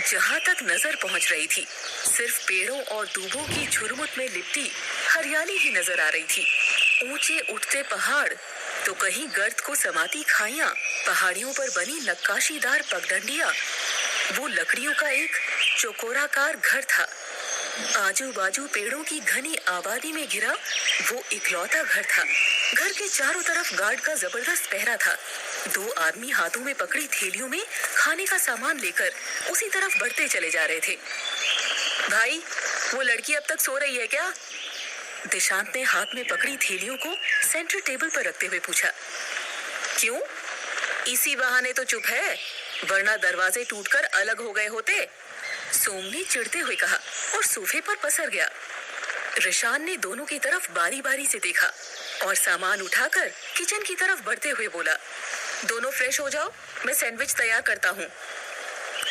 जहाँ तक नजर पहुँच रही थी, सिर्फ पेड़ों और दूबों की झुरमुट में लिपटी हरियाली ही नजर आ रही थी। ऊंचे उठते पहाड़, तो कहीं गर्द को समाती खाइयां, पहाड़ियों पर बनी नक्काशीदार पगडंडियां। वो लकड़ियों का एक चौकोराकार घर था। आजू बाजू पेड़ों की घनी आबादी में घिरा वो इकलौता घर था। घर के चारों तरफ गार्ड का जबरदस्त पहरा था। 2 आदमी हाथों में पकड़ी थैलियों में खाने का सामान लेकर उसी तरफ बढ़ते चले जा रहे थे। भाई, वो लड़की अब तक सो रही है क्या? दिशांत ने हाथ में पकड़ी थैलियों को सेंटर टेबल पर रखते हुए पूछा। क्यों? इसी बहाने तो चुप है, वरना दरवाजे टूटकर अलग हो गए होते। सोम ने चिढ़ते हुए कहा और सोफे पर पसर गया। रिशान ने दोनों की तरफ बारी बारी से देखा और सामान उठाकर किचन की तरफ बढ़ते हुए बोला, दोनों फ्रेश हो जाओ, मैं सैंडविच तैयार करता हूँ।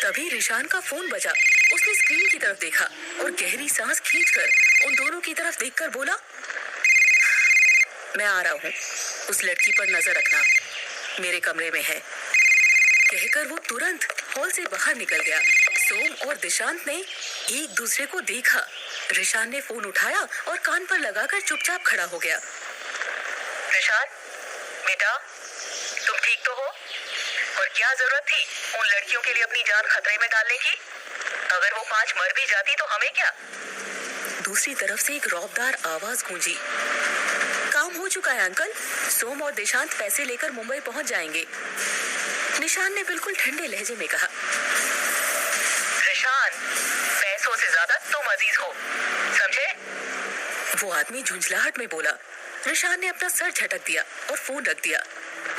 तभी रिशान का फोन बजा। उसने स्क्रीन की तरफ देखा और गहरी सांस खींचकर उन दोनों की तरफ देखकर बोला, मैं आ रहा हूँ, उस लड़की पर नजर रखना, मेरे कमरे में है। कहकर वो तुरंत हॉल से बाहर निकल गया। सोम और दिशांत ने एक दूसरे को देखा। रिशान ने फोन उठाया और कान पर लगाकर चुपचाप खड़ा हो गया। रिशान, बेटा, तुम ठीक तो हो? और क्या जरूरत थी उन लड़कियों के लिए अपनी जान खतरे में डालने की? अगर वो 5 मर भी जाती तो हमें क्या? दूसरी तरफ से एक रौबदार आवाज गूंजी। काम हो चुका है अंकल, सोम और दिशांत पैसे लेकर मुंबई पहुंच जाएंगे। निशान ने बिल्कुल ठंडे लहजे में कहा। रिशान, पैसों से ज्यादा तुम अजीज हो, समझे? वो आदमी झुंझलाहट में बोला। रिशान ने अपना सर झटक दिया और फोन रख दिया।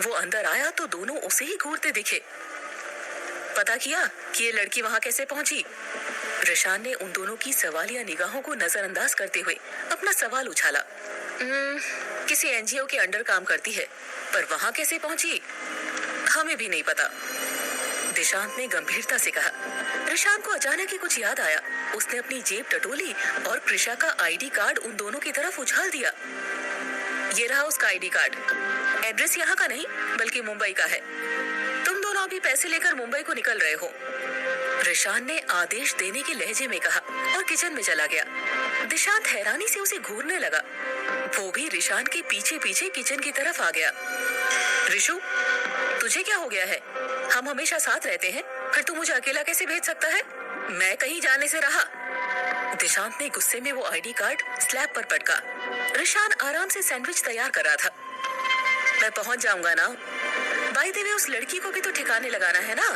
वो अंदर आया तो दोनों उसे ही घूरते दिखे। पता किया कि ये लड़की वहां कैसे पहुंची? रिशान ने उन दोनों की सवालिया निगाहों को नजरअंदाज करते हुए अपना सवाल उछाला। किसी एनजीओ के अंडर काम करती है, पर वहां कैसे पहुंची हमें भी नहीं पता। दिशांत ने गंभीरता से कहा। रिशान को अचानक ही कुछ याद आया। उसने अपनी जेब टटोली और कृषा का आईडी कार्ड उन दोनों की तरफ उछाल दिया। ये रहा उसका आईडी कार्ड। एड्रेस यहाँ का नहीं बल्कि मुंबई का है। तुम दोनों अभी पैसे लेकर मुंबई को निकल रहे हो। रिशान ने आदेश देने के लहजे में कहा और किचन में चला गया। दिशांत हैरानी से उसे घूरने लगा। वो भी रिशान के पीछे पीछे किचन की तरफ आ गया। ऋषु, तुझे क्या हो गया है? हम हमेशा साथ रहते हैं, फिर तू मुझे अकेला कैसे भेज सकता है? मैं कहीं जाने से रहा। दिशांत ने गुस्से में वो आईडी कार्ड स्लैब पर पटका। रिशान आराम से सैंडविच तैयार कर रहा था। मैं पहुंच जाऊंगा ना। बाय द वे, उस लड़की को भी तो ठिकाने लगाना है ना।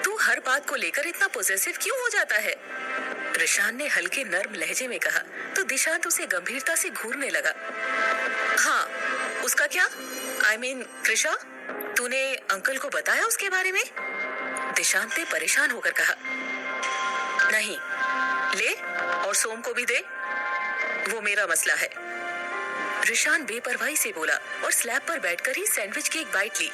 तू हर बात को लेकर इतना पोजेसिव क्यों हो जाता है? रिशान ने हल्के नर्म लहजे में कहा तो दिशांत उसे गंभीरता से घूरने लगा। हाँ, उसका क्या? I mean, कृषा, तूने अंकल को बताया उसके बारे में? दिशांत ने परेशान होकर कहा। नहीं, ले और सोम को भी दे, वो मेरा मसला है। रिशान बेपरवाही से बोला और स्लैब पर बैठकर ही सैंडविच की एक बाइट ली।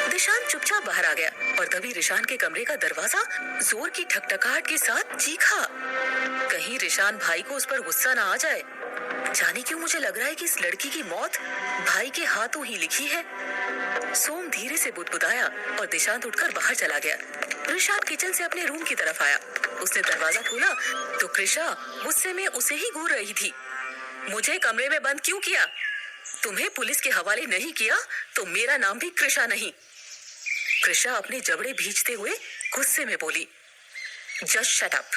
दिशांत चुपचाप बाहर आ गया और तभी रिशान के कमरे का दरवाजा जोर की ठकठकाहट के साथ चीखा। कहीं रिशान भाई को उस पर गुस्सा ना आ जाए। जाने क्यों मुझे लग रहा है कि इस लड़की की मौत भाई के हाथों ही लिखी है। सोम धीरे से बुदबुदाया और दिशांत उठकर बाहर चला गया। रिशान किचन से अपने रूम की तरफ आया। उसने दरवाजा खोला तो कृषा गुस्से में उसे ही घूर रही थी। मुझे कमरे में बंद क्यों किया? तुम्हें पुलिस के हवाले नहीं किया तो मेरा नाम भी कृषा नहीं। कृषा अपने जबड़े भींचते हुए गुस्से में बोली। Just shut up.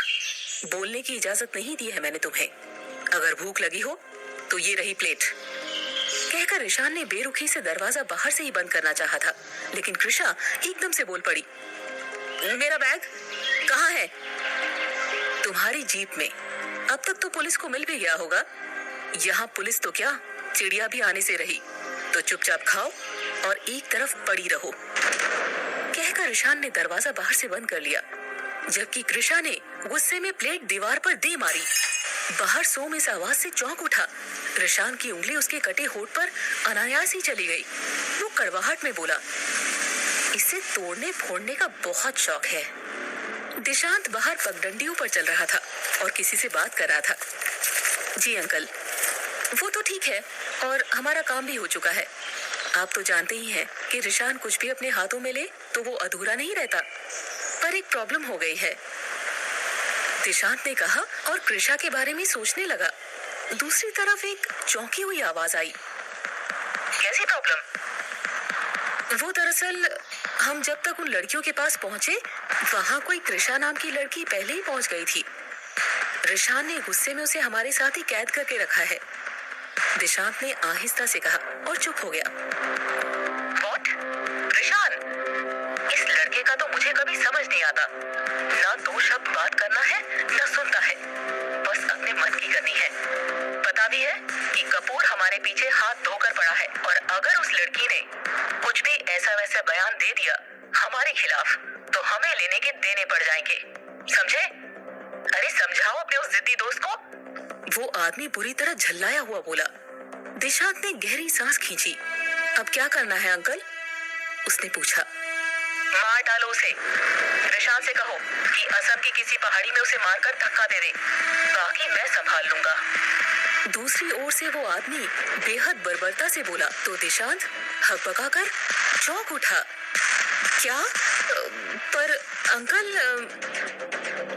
बोलने की इजाजत नहीं दी है मैंने तुम्हें। अगर भूख लगी हो तो ये रही प्लेट। कहकर रिशान ने बेरुखी से दरवाजा बाहर से ही बंद करना चाहा था, लेकिन कृषा एकदम से बोल पड़ी। मेरा बैग कहाँ है? तुम्हारी जीप में। अब तक तो पुलिस को मिल भी गया होगा। यहाँ पुलिस तो क्या, चिड़िया भी आने से रही। तो चुपचाप खाओ और एक तरफ पड़ी रहो। कहकर रिशान ने दरवाजा बाहर से बंद कर लिया, जबकि कृषा ने गुस्से में प्लेट दीवार पर दे मारी। बाहर सोम इस आवाज से चौंक उठा। रिशान की उंगली उसके कटे होठ पर अनायास ही चली गई। वो कड़वाहट में बोला, इसे तोड़ने फोड़ने का बहुत शौक है। दिशांत बाहर पगडंडियों पर चल रहा था और किसी से बात कर रहा था। जी अंकल, वो तो ठीक है और हमारा काम भी हो चुका है। आप तो जानते ही हैं कि रिशान कुछ भी अपने हाथों में ले तो वो अधूरा नहीं रहता। पर एक प्रॉब्लम हो गई है। दिशांत ने कहा और कृषा के बारे में सोचने लगा। दूसरी तरफ एक चौंकी हुई आवाज आई। कैसी प्रॉब्लम? वो दरअसल हम जब तक उन लड़कियों के पास पहुंचे, वहां कोई कृषा नाम की लड़की पहले ही पहुंच गई थी। रिशान ने गुस्से में उसे हमारे साथ ही कैद करके रखा है। दिशांत ने आहिस्ता से कहा और चुप हो गया। What? रिशान, इस लड़के का तो मुझे कभी समझ नहीं आता। ना दो शब्द बात करना है, ना सुनता है, बस अपने मन की करनी है। पता भी है कि कपूर हमारे पीछे हाथ धोकर पड़ा है, और अगर उस लड़की ने कुछ भी ऐसा वैसा बयान दे दिया हमारे खिलाफ, तो हमें लेने के देने पड़ जाएंगे, समझे? अरे समझाओ अपने उस जिद्दी दोस्त को। वो आदमी बुरी तरह झल्लाया हुआ बोला। दिशांत ने गहरी सांस खींची। अब क्या करना है अंकल? उसने पूछा। मार डालो उसे। रिशान से कहो कि असम की किसी पहाड़ी में उसे मारकर धक्का दे दे, बाकी मैं संभाल लूंगा। दूसरी ओर से वो आदमी बेहद बर्बरता से बोला तो दिशांत हकबकाकर चौंक उठा। क्या? पर अंकल।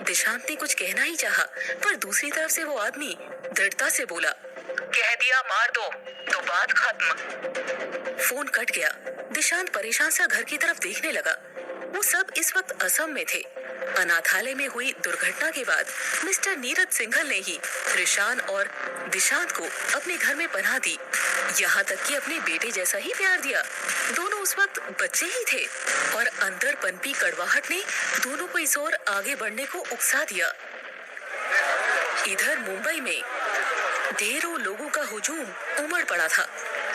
दिशांत ने कुछ कहना ही चाहा, पर दूसरी तरफ से वो आदमी दृढ़ता से बोला, कह दिया मार दो तो बात खत्म। फोन कट गया। दिशांत परेशान सा घर की तरफ देखने लगा। वो सब इस वक्त असम में थे। अनाथालय में हुई दुर्घटना के बाद मिस्टर नीरज सिंघल ने ही रिशान और दिशांत को अपने घर में पनाह दी। यहाँ तक कि अपने बेटे जैसा ही प्यार दिया। दोनों उस वक्त बच्चे ही थे, और अंदर पनपी कड़वाहट ने दोनों को इस ओर आगे बढ़ने को उकसा दिया। इधर मुंबई में ढेरों लोगों का हुजूम उमड़ पड़ा था।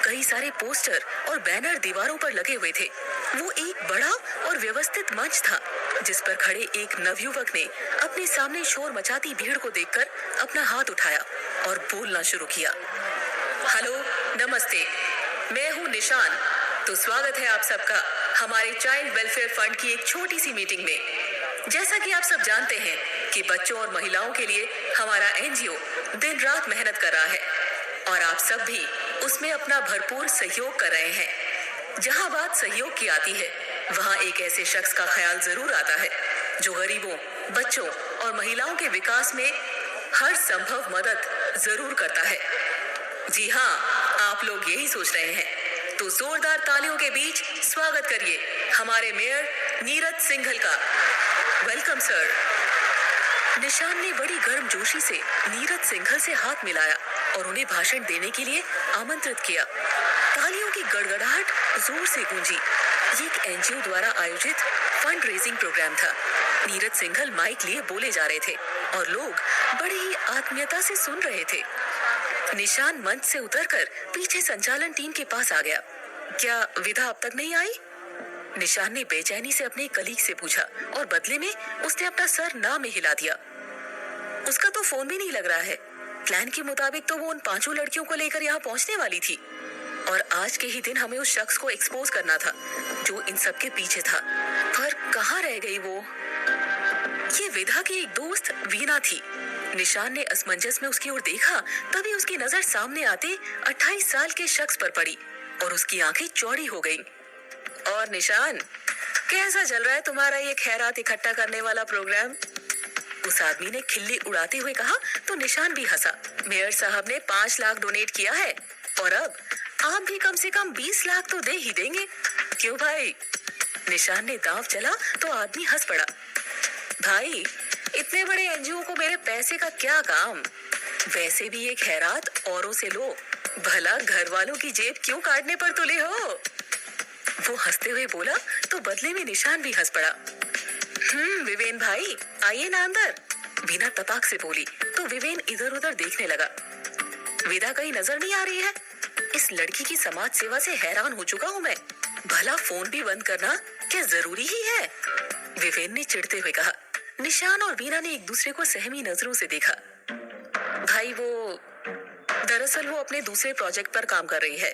कई सारे पोस्टर और बैनर दीवारों पर लगे हुए थे। वो एक बड़ा और व्यवस्थित मंच था, जिस पर खड़े एक नवयुवक ने अपने सामने शोर मचाती भीड़ को देखकर अपना हाथ उठाया और बोलना शुरू किया। हेलो, नमस्ते, मैं हूँ निशान। तो स्वागत है आप सबका हमारे चाइल्ड वेलफेयर फंड की एक छोटी सी मीटिंग में। जैसा कि आप सब जानते हैं कि बच्चों और महिलाओं के लिए हमारा एनजीओ दिन रात मेहनत कर रहा है, और आप सब भी उसमें अपना भरपूर सहयोग कर रहे हैं। जहां बात सहयोग की आती है, वहां एक ऐसे शख्स का ख्याल जरूर आता है जो गरीबों, बच्चों और महिलाओं के विकास में हर संभव मदद जरूर करता है। जी हाँ, आप लोग यही सोच रहे हैं, तो जोरदार तालियों के बीच स्वागत करिए हमारे मेयर नीरज सिंघल का। Welcome sir. निशान ने बड़ी गर्मजोशी से नीरज सिंघल से हाथ मिलाया और उन्हें भाषण देने के लिए आमंत्रित किया। तालियों की गड़गड़ाहट जोर से गूंजी। ये एक एनजीओ द्वारा आयोजित फंड रेजिंग प्रोग्राम था। नीरज सिंघल माइक लिए बोले जा रहे थे और लोग बड़ी ही आत्मीयता से सुन रहे थे। निशान मंच से उतरकर पीछे संचालन टीम के पास आ गया। क्या विधा अब तक नहीं आई? निशान ने बेचैनी से अपने कलीग से पूछा, और बदले में उसने अपना सर ना में हिला दिया। उसका तो फोन भी नहीं लग रहा है। प्लान के मुताबिक तो वो उन 5 लड़कियों को लेकर यहाँ पहुँचने वाली थी, और आज के ही दिन हमें उस शख्स को एक्सपोज करना था जो इन सब के पीछे था। पर कहाँ रह गई वो? ये विधा की एक दोस्त वीना थी। निशान ने असमंजस में उसकी ओर देखा, तभी उसकी नजर सामने आते 28 साल के शख्स पर पड़ी और उसकी आंखें चौड़ी हो गईं। और निशान, कैसा चल रहा है तुम्हारा ये खैरात इकट्ठा करने वाला प्रोग्राम? उस आदमी ने खिल्ली उड़ाते हुए कहा तो निशान भी हंसा। मेयर साहब ने 5 लाख डोनेट किया है, और अब आप भी कम से कम 20 लाख तो दे ही देंगे, क्यों भाई? निशान ने दांव चला तो आदमी हंस पड़ा। भाई, इतने बड़े एनजीओ को मेरे पैसे का क्या काम? वैसे भी ये खैरात औरों से लो, भला घर वालों की जेब क्यों काटने पर तुले हो? वो हंसते हुए बोला तो बदले में निशान भी हंस पड़ा। विवेन भाई, आइए ना अंदर, बिना तपाक से बोली तो विवेन इधर उधर देखने लगा। विदा कहीं नजर नहीं आ रही है? इस लड़की की समाज सेवा से हैरान हो चुका हूँ मैं। भला फोन भी बंद करना क्या जरूरी ही है? विवेन ने चिढ़ते हुए कहा। निशान और वीना ने एक दूसरे को सहमी नजरों से देखा। भाई, वो दरअसल वो अपने दूसरे प्रोजेक्ट पर काम कर रही है।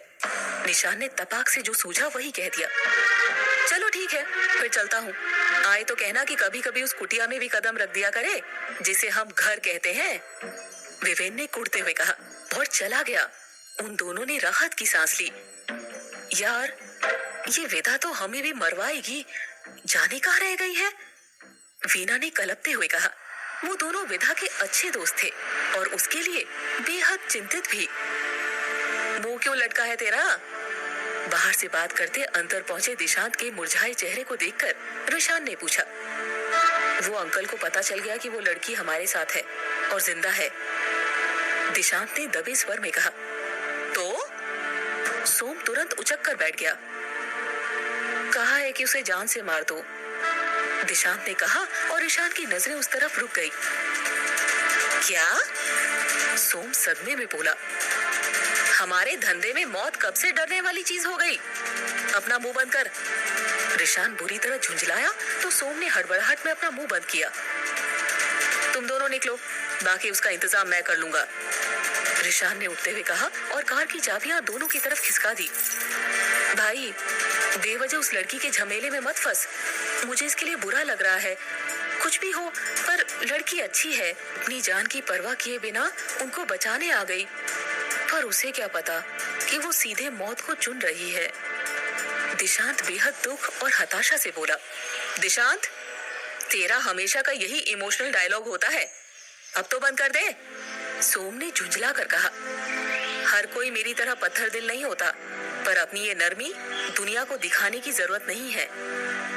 निशान ने तपाक से जो सूझा वही कह दिया। चलो ठीक है, फिर चलता हूँ। आए तो कहना कि कभी कभी उस कुटिया में भी कदम रख दिया करे, जिसे हम घर कहते हैं। विवेन ने कुड़ते हुए कहा और चला गया। उन दोनों ने राहत की सांस ली। यार, ये विदा तो हमें भी मरवाएगी, जाने कहाँ रह गई है? वीना ने कलपते हुए कहा। वो दोनों विधा के अच्छे दोस्त थे और उसके लिए बेहद चिंतित भी। मुंह क्यों लटका है तेरा? बाहर से बात करते अंदर पहुंचे दिशांत के मुरझाए चेहरे को देखकर रिशान ने पूछा। वो अंकल को पता चल गया कि वो लड़की हमारे साथ है और जिंदा है, दिशांत ने दबे स्वर में कहा। तो सोम तुरंत उचक कर बैठ गया। कहा है कि उसे जान से मार दो, दिशांत ने कहा और रिशान की नजरें उस तरफ रुक गई। क्या? सोम सदमे में बोला। हमारे धंधे में मौत कब से डरने वाली चीज हो गई? अपना मुंह बंद कर। रिशान बुरी तरह झुंझलाया तो सोम ने हड़बड़ाहट में अपना मुंह बंद किया। तुम दोनों निकलो, बाकी उसका इंतजाम मैं कर लूंगा, रिशान ने उठते हुए कहा और कार की चाबियां दोनों की तरफ खिसका दी। भाई, बेवजह उस लड़की के झमेले में मत फंस, मुझे इसके लिए बुरा लग रहा है। कुछ भी हो, पर लड़की अच्छी है, अपनी जान की परवाह किए बिना उनको बचाने आ गई। पर उसे क्या पता कि वो सीधे मौत को चुन रही है। दिशांत बेहद दुख और हताशा से बोला। दिशांत, तेरा हमेशा का यही इमोशनल डायलॉग होता है, अब तो बंद कर दे, सोम ने झुंझला कर कहा। हर कोई मेरी तरह पत्थर दिल नहीं होता, पर अपनी ये नरमी दुनिया को दिखाने की जरूरत नहीं है,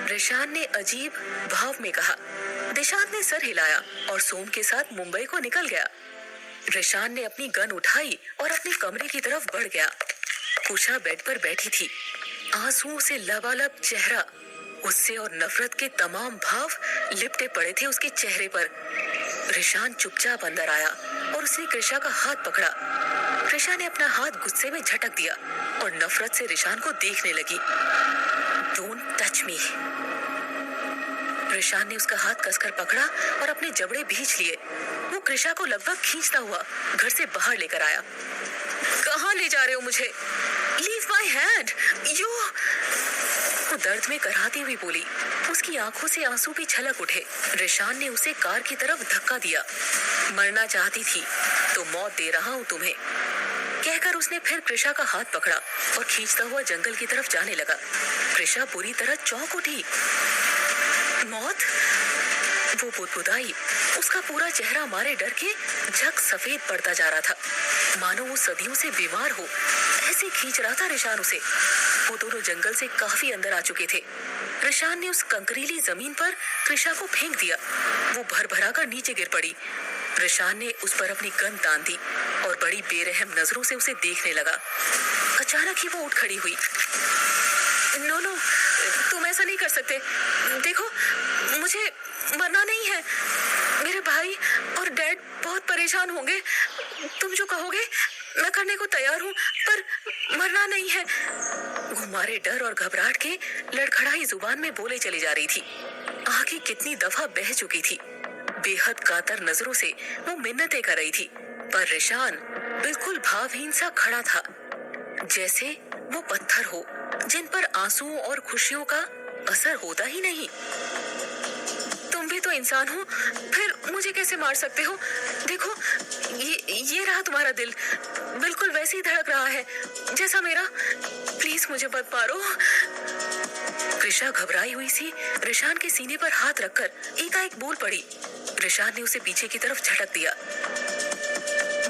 रिशान ने अजीब भाव में कहा। दिशांत ने सर हिलाया और सोम के साथ मुंबई को निकल गया। रिशान ने अपनी गन उठाई और अपने कमरे की तरफ बढ़ गया। उषा बेड पर बैठी थी, आंसुओं से लबालब चेहरा, गुस्से और नफरत के तमाम भाव लिपटे पड़े थे उसके चेहरे पर। रिशान चुपचाप अंदर आया और उसने कृषा का हाथ पकड़ा। कृषा ने अपना हाथ गुस्से में झटक दिया और नफरत से रिशान को देखने लगी। Don't touch me. रिशान ने उसका हाथ कसकर पकड़ा और अपने जबड़े भींच लिए। वो कृषा को लगभग खींचता हुआ घर से बाहर लेकर आया। कहाँ ले जा रहे हो मुझे? Leave my hand, you. वो दर्द में कराहती हुई बोली। उसकी आंखों से आंसू भी छलक उठे। रिशान ने उसे कार की तरफ धक्का दिया। मरना चाहती थी तो मौत दे रहा हूँ तुम्हें, कहकर उसने फिर कृषा का हाथ पकड़ा और खींचता हुआ जंगल की तरफ जाने लगा। कृषा बुरी तरह चौंक उठी। मौत? वो बुदबुदाई। उसका पूरा चेहरा मारे डर के झक सफेद पड़ता जा रहा था, मानो वो सदियों से बीमार हो। ऐसे खींच रहा था रिशान उसे। वो दोनों जंगल से काफी अंदर आ चुके थे। रिशान ने उस कंकरीली जमीन पर कृषा को फेंक दिया। वो भर भरा कर नीचे गिर पड़ी। रिशान ने उस पर अपनी गन तान दी और बड़ी बेरहम नजरों से उसे देखने लगा। अचानक ही वो उठ खड़ी हुई। नो नो, तुम ऐसा नहीं कर सकते। देखो, मुझे मरना नहीं है। मेरे भाई और डैड बहुत परेशान होंगे। तुम जो कहोगे मैं करने को तैयार हूँ, पर मरना नहीं है। घुमारे डर और घबराहट के लड़खड़ाई जुबान में बोले चली जा रही थी। आंखें कितनी दफा बह चुकी थी। बेहद कातर नजरों से वो मिन्नतें कर रही थी, पर रिशान बिल्कुल भावहीन सा खड़ा था, जैसे वो पत्थर हो जिन पर आंसुओं और खुशियों का असर होता ही नहीं। तुम भी तो इंसान हो, फिर मुझे कैसे मार सकते हो? देखो, ये रहा तुम्हारा दिल, बिल्कुल वैसे ही धड़क रहा है जैसा मेरा। प्लीज मुझे मत मारो। कृषा घबराई हुई सी रिशान के सीने पर हाथ रखकर एकाएक बोल पड़ी। रिशान ने उसे पीछे की तरफ झटक दिया।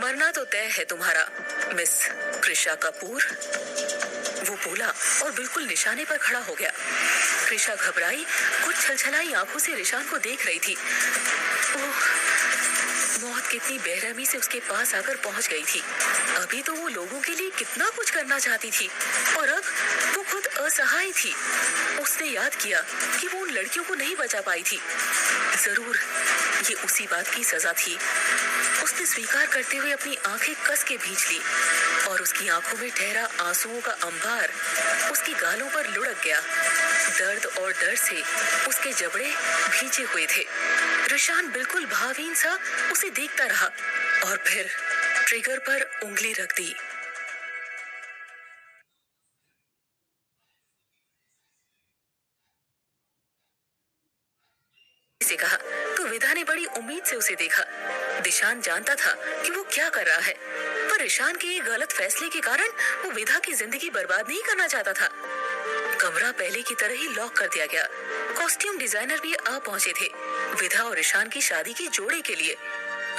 मरना तो तय है तुम्हारा, मिस कृषा कपूर, वो बोला और बिल्कुल निशाने पर खड़ा हो गया। कृषा घबराई, कुछ छलछलाई आंखों से रिशान को देख रही थी। ओह, मौत कितनी बेरहमी से उसके पास आकर पहुंच गई थी। अभी तो वो लोगों के लिए कितना कुछ करना चाहती थी और अब वो खुद असहाय थी। उसने याद किया कि वो उन लड़कियों को नहीं बचा पाई थी। जरूर ये उसी बात की सजा थी। उसने स्वीकार करते हुए अपनी आंखें कस के भींच ली और उसकी आंखों में ठहरा आंसुओं का अंबार उसकी गालों पर लुढ़क गया। दर्द और डर से उसके जबड़े भींचे हुए थे। रिशान बिल्कुल भावहीन सा उसे देखता रहा और फिर ट्रिगर पर उंगली रख दी। से कहा तो विधा ने बड़ी उम्मीद से उसे देखा। दिशान जानता था कि वो क्या कर रहा है, पर रिशान के गलत फैसले के कारण वो विधा की जिंदगी बर्बाद नहीं करना चाहता था। कमरा पहले की तरह ही लॉक कर दिया गया। कॉस्ट्यूम डिजाइनर भी आ पहुंचे थे विधा और ईशान की शादी के जोड़े के लिए।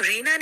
रीना ने